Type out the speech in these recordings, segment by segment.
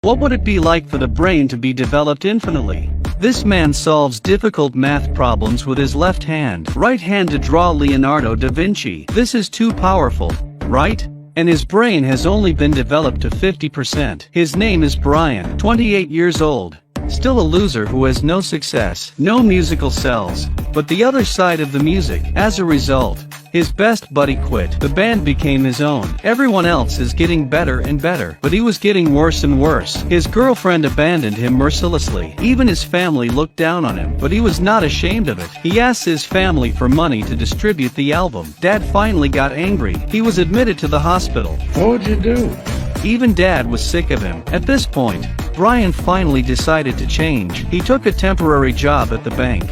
What would it be like for the brain to be developed infinitely? This man solves difficult math problems with his left hand, right hand to draw Leonardo da Vinci. This is too powerful, right? And his brain has only been developed to 50%. His name is Brian, 28 years old. Still a loser who has no success, no musical cells, but the other side of the music. As a result, his best buddy quit. The band became his own. Everyone else is getting better and better, but he was getting worse and worse. His girlfriend abandoned him mercilessly. Even his family looked down on him, but he was not ashamed of it. He asked his family for money to distribute the album. Dad finally got angry. He was admitted to the hospital. What would you do? Even Dad was sick of him. At this point, Brian finally decided to change. He took a temporary job at the bank.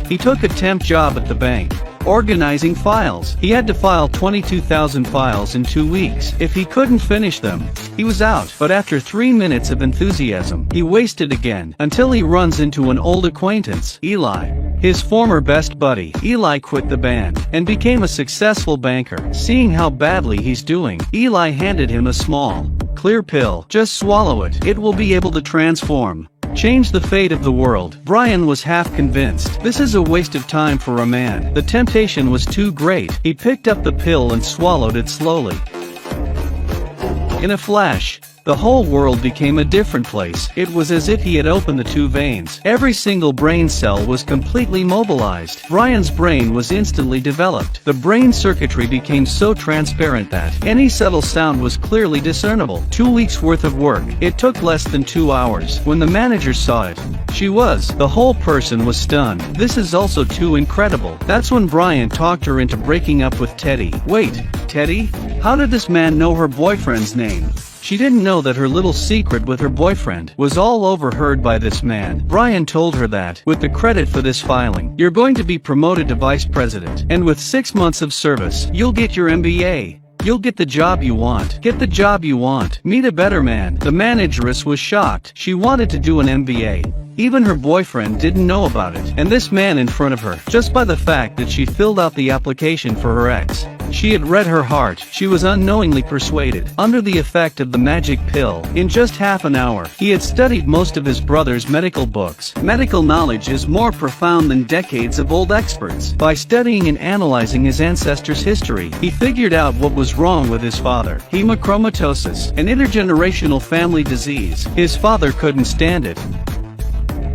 Organizing files. He had to file 22,000 files in 2 weeks. If he couldn't finish them, he was out. But after 3 minutes of enthusiasm, he wasted again, until he runs into an old acquaintance, Eli. His former best buddy. Eli quit the band, and became a successful banker. Seeing how badly he's doing, Eli handed him a small, clear pill. Just swallow it. It will be able to transform, change the fate of the world. Brian was half convinced. This is a waste of time for a man. The temptation was too great. He picked up the pill and swallowed it slowly. In a flash, the whole world became a different place. It was as if he had opened the two veins. Every single brain cell was completely mobilized. Brian's brain was instantly developed. The brain circuitry became so transparent that any subtle sound was clearly discernible. 2 weeks worth of work. It took less than 2 hours. When the manager saw it, the whole person was stunned. This is also too incredible. That's when Brian talked her into breaking up with Teddy. Wait, Teddy? How did this man know her boyfriend's name? She didn't know that her little secret with her boyfriend was all overheard by this man. Brian told her that, with the credit for this filing, you're going to be promoted to vice president, and with 6 months of service, you'll get your MBA. You'll get the job you want. Get the job you want. Meet a better man. The manageress was shocked. She wanted to do an MBA. Even her boyfriend didn't know about it. And this man in front of her, just by the fact that she filled out the application for her ex, she had read her heart. She was unknowingly persuaded. Under the effect of the magic pill, in just half an hour, he had studied most of his brother's medical books. Medical knowledge is more profound than decades of old experts. By studying and analyzing his ancestors' history, he figured out what was wrong with his father. Hemochromatosis, an intergenerational family disease. His father couldn't stand it.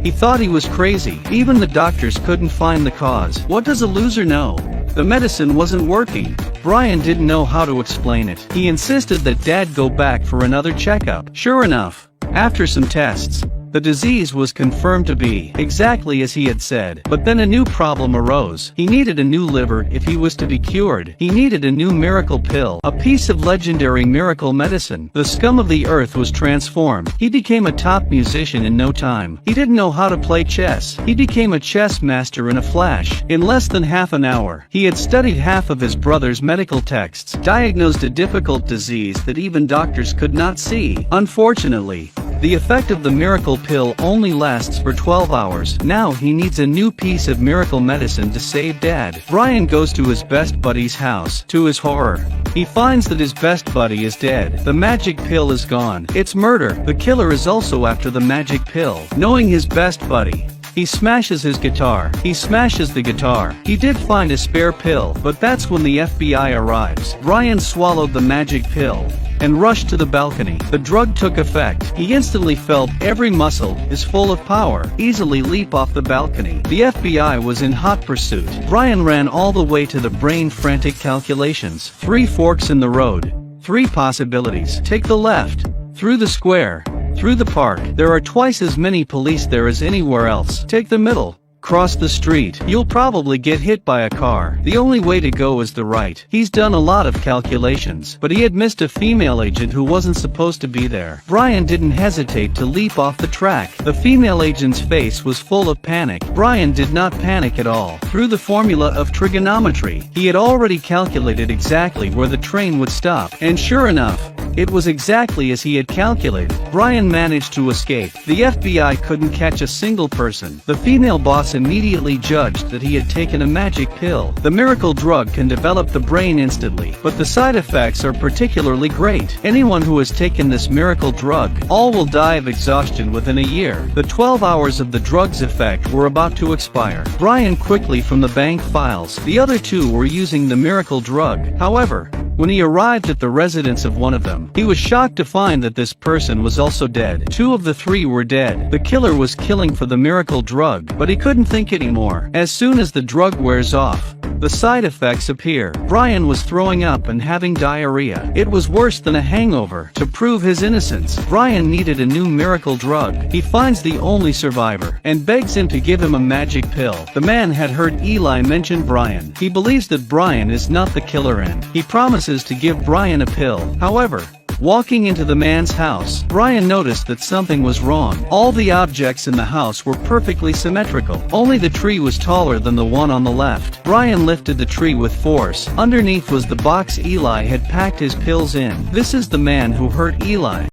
He thought he was crazy. Even the doctors couldn't find the cause. What does a loser know? The medicine wasn't working. Brian didn't know how to explain it. He insisted that Dad go back for another checkup. Sure enough, after some tests, the disease was confirmed to be exactly as he had said. But then a new problem arose. He needed a new liver if he was to be cured. He needed a new miracle pill, a piece of legendary miracle medicine. The scum of the earth was transformed. He became a top musician in no time. He didn't know how to play chess. He became a chess master in a flash. In less than half an hour, he had studied half of his brother's medical texts, diagnosed a difficult disease that even doctors could not see. Unfortunately, the effect of the miracle pill only lasts for 12 hours. Now he needs a new piece of miracle medicine to save Dad. Brian goes to his best buddy's house. To his horror, he finds that his best buddy is dead. The magic pill is gone. It's murder. The killer is also after the magic pill. Knowing his best buddy, he smashes his guitar. He smashes the guitar. He did find a spare pill, but that's when the FBI arrives. Brian swallowed the magic pill and rushed to the balcony. The drug took effect. He instantly felt every muscle is full of power. Easily leap off the balcony. The FBI was in hot pursuit. Brian ran all the way to the brain, frantic calculations. 3 forks in the road. 3 possibilities. Take the left. Through the square. Through the park. There are twice as many police there as anywhere else. Take the middle. Cross the street. You'll probably get hit by a car. The only way to go is the right. He's done a lot of calculations, but he had missed a female agent who wasn't supposed to be there. Brian didn't hesitate to leap off the track. The female agent's face was full of panic. Brian did not panic at all. Through the formula of trigonometry, he had already calculated exactly where the train would stop. And sure enough, It was exactly as he had calculated. Brian managed to escape. The FBI couldn't catch a single person. The female boss immediately judged that he had taken a magic pill. The miracle drug can develop the brain instantly, but the side effects are particularly great. Anyone who has taken this miracle drug, all will die of exhaustion within a year. The 12 hours of the drug's effect were about to expire. Brian quickly from the bank files. The other two were using the miracle drug. However, when he arrived at the residence of one of them, he was shocked to find that this person was also dead. Two of the three were dead. The killer was killing for the miracle drug, but he couldn't think anymore. As soon as the drug wears off, the side effects appear. Brian was throwing up and having diarrhea. It was worse than a hangover. To prove his innocence, Brian needed a new miracle drug. He finds the only survivor and begs him to give him a magic pill. The man had heard Eli mention Brian. He believes that Brian is not the killer and he promises to give Brian a pill. However, walking into the man's house, Brian noticed that something was wrong. All the objects in the house were perfectly symmetrical. Only the tree was taller than the one on the left. Brian lifted the tree with force. Underneath was the box Eli had packed his pills in. This is the man who hurt Eli.